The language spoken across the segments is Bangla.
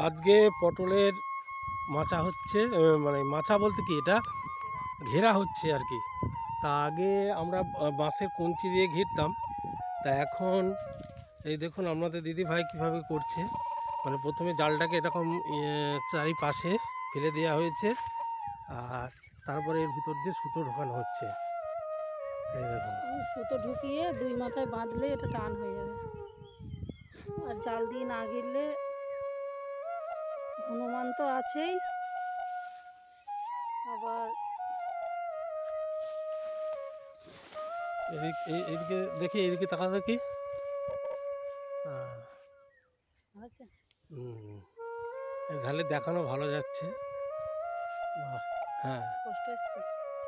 আজকে পটলের মাচা হচ্ছে, মানে মাচা বলতে কি, এটা ঘেরা হচ্ছে আর কি। তা আগে আমরা বাঁশের কঞ্চি দিয়ে ঘিরতাম, তা এখন এই দেখুন আপনাদের দিদি ভাই কীভাবে করছে। মানে প্রথমে জালটাকে এরকম চারিপাশে ফেলে দেওয়া হয়েছে, আর তারপরে এর ভিতর দিয়ে সুতো ঢোকানো হচ্ছে। এই দেখুন, সুতো ঢুকিয়ে দুই মাথায় বাঁধলে এটা টান হয়ে যাবে, আর জাল দিয়ে না গিরলে হনুমান তো আছেই, আবার এদিকে দেখি, এদিকে তাকা দেখি। ঢালে দেখানো ভালো যাচ্ছে। হ্যাঁ,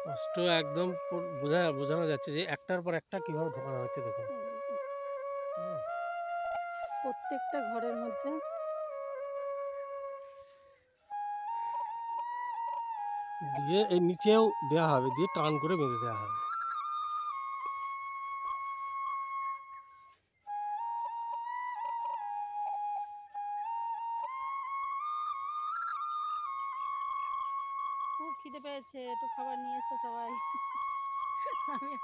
কষ্ট একদম বোঝানো যাচ্ছে যে একটার পর একটা কিভাবে ঢোকানো হচ্ছে। দেখুন প্রত্যেকটা ঘরের মধ্যে দিয়ে এই নিচেও দেওয়া হবে, দিয়ে টান করে বেঁধে দেওয়া হবে। খুব খিদে পেয়েছে, একটু খাবার নিয়ে এসো সবাই। আমি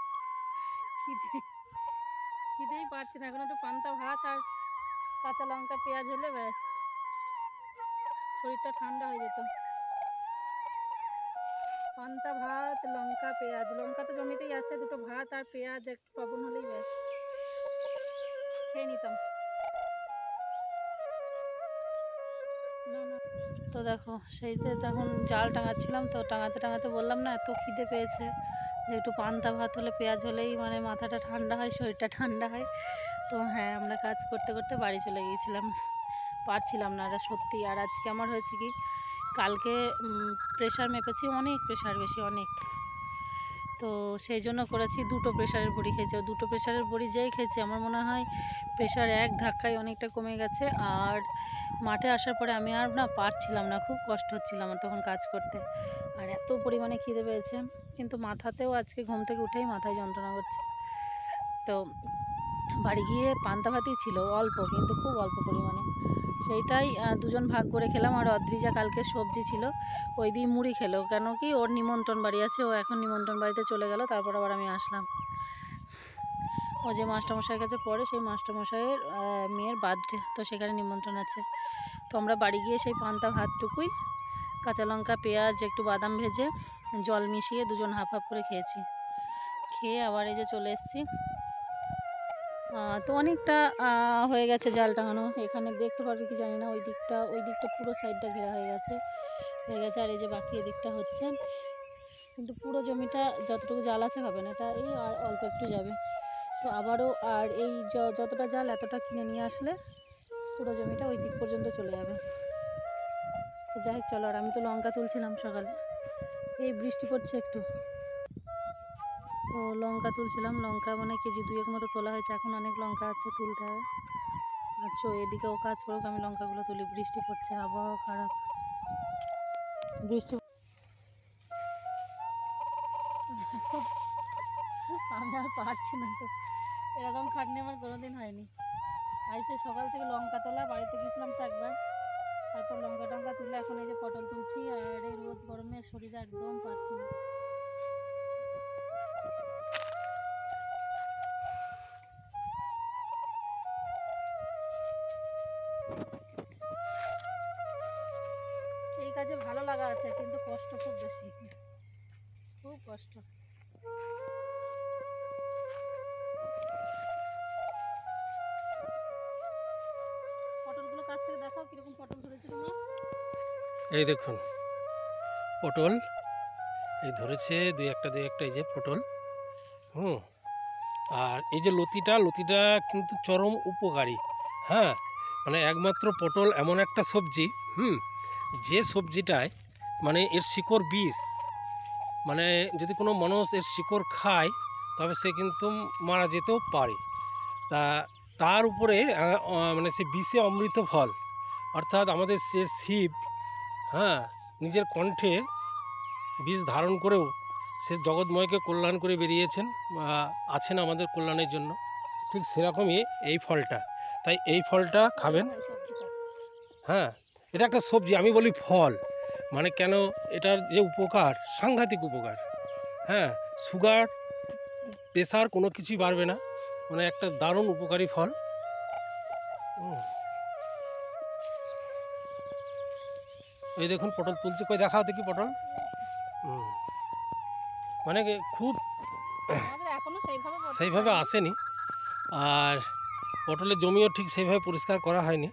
খিদেই পাচ্ছি না, এখন একটু পান্তা ভাত আর কাঁচা লঙ্কা পেঁয়াজ হলে ব্যাস শরীরটা ঠান্ডা হয়ে যেত। পান্তা ভাত, লঙ্কা পেঁয়াজ, লঙ্কা তো জমিতেই আছে, দুটো ভাত আর পেঁয়াজ একটু লবণ হলেই ব্যাস খেয়ে নিতাম। তো দেখো, সেই যে তখন জাল টাঙাচ্ছিলাম, তো টাঙাতে টাঙাতে বললাম না এত খিদে পেয়েছে যে একটু পান্তা ভাত হলে, পেঁয়াজ হলেই মানে মাথাটা ঠান্ডা হয়, শরীরটা ঠান্ডা হয়। তো হ্যাঁ, আমরা কাজ করতে করতে বাড়ি চলে গিয়েছিলাম, পারছিলাম না এটা সত্যি। আর আজকে আমার হয়েছে কি, কালকে প্রেশার মেপেছি, অনেক প্রেশার বেশি, অনেক। তো সেই জন্য করেছি, দুটো প্রেশারের বড়ি খেয়েছি। দুটো প্রেশারের বড়ি যেই খেয়েছি আমার মনে হয় প্রেশার এক ধাক্কায় অনেকটা কমে গেছে। আর মাঠে আসার পরে আমি আর না পারছিলাম না, খুব কষ্ট হচ্ছিল আমার তখন কাজ করতে, আর এত পরিমাণে খিদে পেয়েছে। কিন্তু মাথাতেও আজকে ঘুম থেকে উঠেই মাথায় যন্ত্রণা করছে। তো বাড়ি গিয়ে পান্তা ভাতই ছিল, অল্প, কিন্তু খুব অল্প পরিমাণে, সেইটাই দুজন ভাগ করে খেলাম। আর অদ্রিজা কালকে সবজি ছিল, ওই দিয়ে মুড়ি খেলো, কেন কি ওর নিমন্ত্রণ বাড়ি আছে, ও এখন নিমন্ত্রণ বাড়িতে চলে গেল। তারপর আবার আমি আসলাম, ও যে মাস্টারমশাইয়ের কাছে পড়ে, সেই মাস্টারমশাইয়ের মেয়ের বার্থডে, তো সেখানে নিমন্ত্রণ আছে। তো আমরা বাড়ি গিয়ে সেই পান্তা ভাতটুকুই কাঁচা লঙ্কা পেঁয়াজ একটু বাদাম ভেজে জল মিশিয়ে দুজন হাফ হাফ করে খেয়েছি। খেয়ে আবার এই যে চলে এসেছি। তো অনেকটা হয়ে গেছে জাল টাঙানো, এখানে দেখতে পারবে কি জানি না, ওই দিকটা পুরো সাইডটা ঘেরা হয়ে গেছে। আর এই যে বাকি এদিকটা হচ্ছে, কিন্তু পুরো জমিটা যতটুকু জাল আছে হবে না, এটা এই আর অল্প একটু যাবে। তো আবারও আর এই যতটা জাল এতটা কিনে নিয়ে আসলে পুরো জমিটা ওই দিক পর্যন্ত চলে যাবে। তো যাই হোক, চলো। আর আমি তো লঙ্কা তুলছিলাম সকালে, এই বৃষ্টি পড়ছে একটু, তো লঙ্কা তুলছিলাম। লঙ্কা মানে কেজি 2 মতো তোলা হয়েছে, এখন অনেক লঙ্কা আছে তুলতে হবে। আচ্ছা, এদিকেও কাজ করুক, আমি লঙ্কাগুলো তুলি। বৃষ্টি পড়ছে, আবহাওয়া খারাপ, বৃষ্টি। আমি আর পারছি না, তো এরকম খাটনি আমার কোনোদিন হয়নি। আজকে সকাল থেকে লঙ্কা তোলা, বাড়িতে গেছিলাম তো একবার, তারপর লঙ্কা টঙ্কা তুলে এখন এই যে পটল তুলছি। আর এই রোদ গরমে শরীরে একদম পারছি না। এই কাজে ভালো লাগা আছে, কিন্তু কষ্ট খুব বেশি, খুব কষ্ট। পটলগুলো কাছ থেকে দেখাও, কিরকম পটল ধরেছে তোমার। এই দেখুন পটল, এই ধরেছে দুই একটা এই যে পটল। আর এই যে লতিটা কিন্তু চরম উপকারী। হ্যাঁ, মানে একমাত্র পটল এমন একটা সবজি, যে সবজিটায় মানে এর শিকড় বিষ, মানে যদি কোনো মানুষ এর শিকড় খায় তবে সে কিন্তু মারা যেতেও পারে। তার উপরে মানে সে বিষে অমৃত ফল, অর্থাৎ আমাদের সে শিব, নিজের কণ্ঠে বিষ ধারণ করেও সে জগৎময়কে কল্যাণ করে বেরিয়েছেন, আছেন আমাদের কল্যাণের জন্য। ঠিক সেরকমই এই ফলটা, তাই এই ফলটা খাবেন। এটা একটা সবজি, আমি বলি ফল। মানে কেন, এটার যে উপকার, সাংঘাতিক উপকার। হ্যাঁ, সুগার, প্রেশার কোনো কিছুই বাড়বে না, মানে একটা দারুণ উপকারী ফল। এই দেখুন পটল তুলছে, কই দেখাও দেখি পটল। মানে খুব এখনো সেইভাবে আসেনি, আর পটলের জমিও ঠিক সেইভাবে পরিষ্কার করা হয়নি।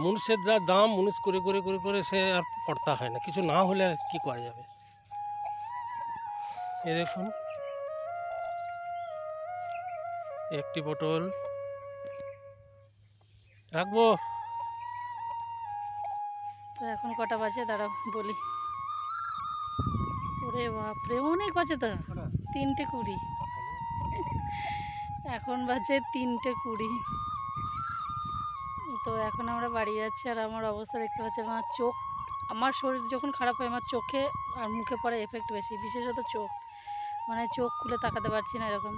মুনিশের যা দাম, মুনিশ করে করে করে করে সে আর পড়তা হয় না, কিছু না হলে আর কী করা যাবে। এ দেখুন একটি পটল রাখবো। তো এখন কটা বাজে দাঁড়াও বলি। ওরে বাপরে, অনেক বাজে তো, 3:20। এখন বাজে 3:20। তো এখন আমরা বাড়ি যাচ্ছি, আর আমার অবস্থা দেখতে পাচ্ছি, আমার চোখ, আমার শরীর যখন খারাপ হয় আমার চোখে আর মুখে পড়ে এফেক্ট বেশি, বিশেষত চোখ, মানে চোখ খুলে তাকাতে পারছি না এরকম।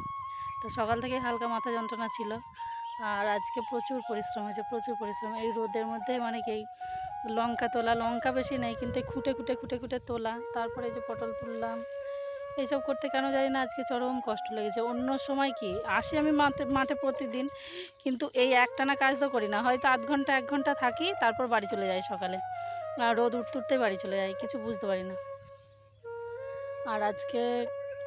তো সকাল থেকে হালকা মাথা যন্ত্রণা ছিল, আর আজকে প্রচুর পরিশ্রম হয়েছে, প্রচুর পরিশ্রম। এই রোদের মধ্যে মানে কি লঙ্কা তোলা, লঙ্কা বেশি নেই কিন্তু খুঁটে খুঁটে খুঁটে খুঁটে তোলা, তারপরে এই যে পটল তুললাম, এইসব করতে কেন জানি না আজকে চরম কষ্ট লেগেছে। অন্য সময় কি আসি আমি মাঠে প্রতিদিন, কিন্তু এই একটানা কাজ তো করি না, হয়তো আধ ঘন্টা 1 ঘন্টা থাকি, তারপর বাড়ি চলে যাই সকালে, আর রোদ উঠতে বাড়ি চলে যাই, কিছু বুঝতে পারি না। আর আজকে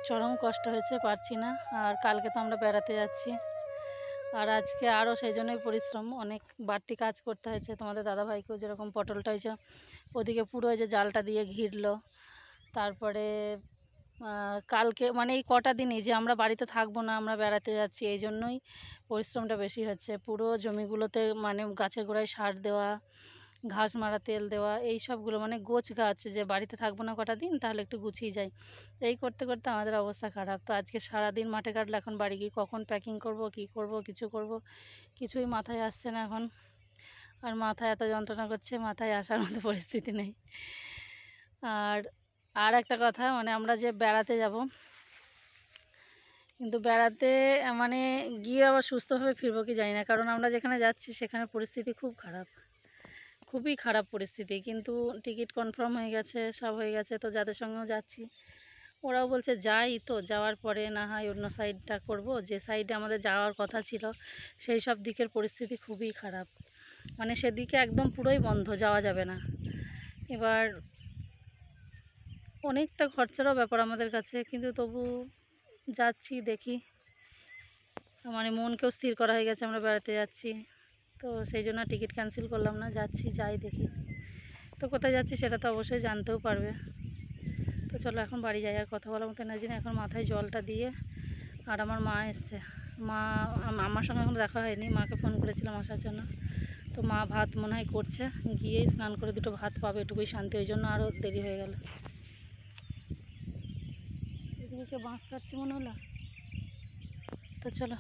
চরম কষ্ট হয়েছে, পারছি না। আর কালকে তো আমরা বেড়াতে যাচ্ছি, আর আজকে আরও সেই জন্যই পরিশ্রম, অনেক বাড়তি কাজ করতে হয়েছে। তোমাদের দাদাভাইকেও যেরকম পটলটা হয়েছে, ওদিকে পুরো যে জালটা দিয়ে ঘিরলো, তারপরে কালকে মানে এই কটা দিনই যে আমরা বাড়িতে থাকবো না, আমরা বেড়াতে যাচ্ছি, এই জন্যই পরিশ্রমটা বেশি হচ্ছে। পুরো জমিগুলোতে মানে গাছের গোড়ায় সার দেওয়া, ঘাস মারা তেল দেওয়া, এই সবগুলো মানে গোছ গাছ, যে বাড়িতে থাকবো না কটা দিন, তাহলে একটু গুছিয়ে যাই, এই করতে করতে আমাদের অবস্থা খারাপ। তো আজকে সারাদিন মাঠে কাটলে, এখন বাড়ি গিয়ে কখন প্যাকিং করব, কি করব, কিছু করব, কিছুই মাথায় আসছে না এখন। আর মাথায় এত যন্ত্রণা করছে, মাথায় আসার মতো পরিস্থিতি নেই। আর একটা কথা, মানে আমরা যে বেড়াতে যাব, কিন্তু বেড়াতে মানে গিয়ে আবার সুস্থভাবে ফিরবো কি জানি না, কারণ আমরা যেখানে যাচ্ছি সেখানে পরিস্থিতি খুব খারাপ, খুবই খারাপ পরিস্থিতি। কিন্তু টিকিট কনফার্ম হয়ে গেছে, সব হয়ে গেছে, তো যাদের সঙ্গেও যাচ্ছি ওরাও বলছে যাই, তো যাওয়ার পরে না হয় অন্য সাইডটা করব, যে সাইডে আমাদের যাওয়ার কথা ছিল সেই সব দিকের পরিস্থিতি খুবই খারাপ, মানে সেদিকে একদম পুরোই বন্ধ, যাওয়া যাবে না। এবার অনেকটা খরচারও ব্যাপার আমাদের কাছে, কিন্তু তবু যাচ্ছি, দেখি, মানে মনকেও স্থির করা হয়ে গেছে আমরা বেড়াতে যাচ্ছি, তো সেই জন্য টিকিট ক্যান্সেল করলাম না, যাচ্ছি, যাই দেখি। তো কোথায় যাচ্ছি সেটা তো অবশ্যই জানতেও পারবে। তো চলো এখন বাড়ি যাই, আর কথা বলার মতো এনার্জি না, এখন মাথায় জলটা দিয়ে। আর আমার মা এসছে, মা আমার সঙ্গে এখন দেখা হয়নি, মাকে ফোন করেছিলাম আসার জন্য, তো মা ভাত মনে হয় করছে, গিয়েই স্নান করে 2টো ভাত পাবে, এটুকুই শান্তি, ওই জন্য আরও দেরি হয়ে গেল। এদিকে বাঁশ কাটছে মনে হলো, তো চলো।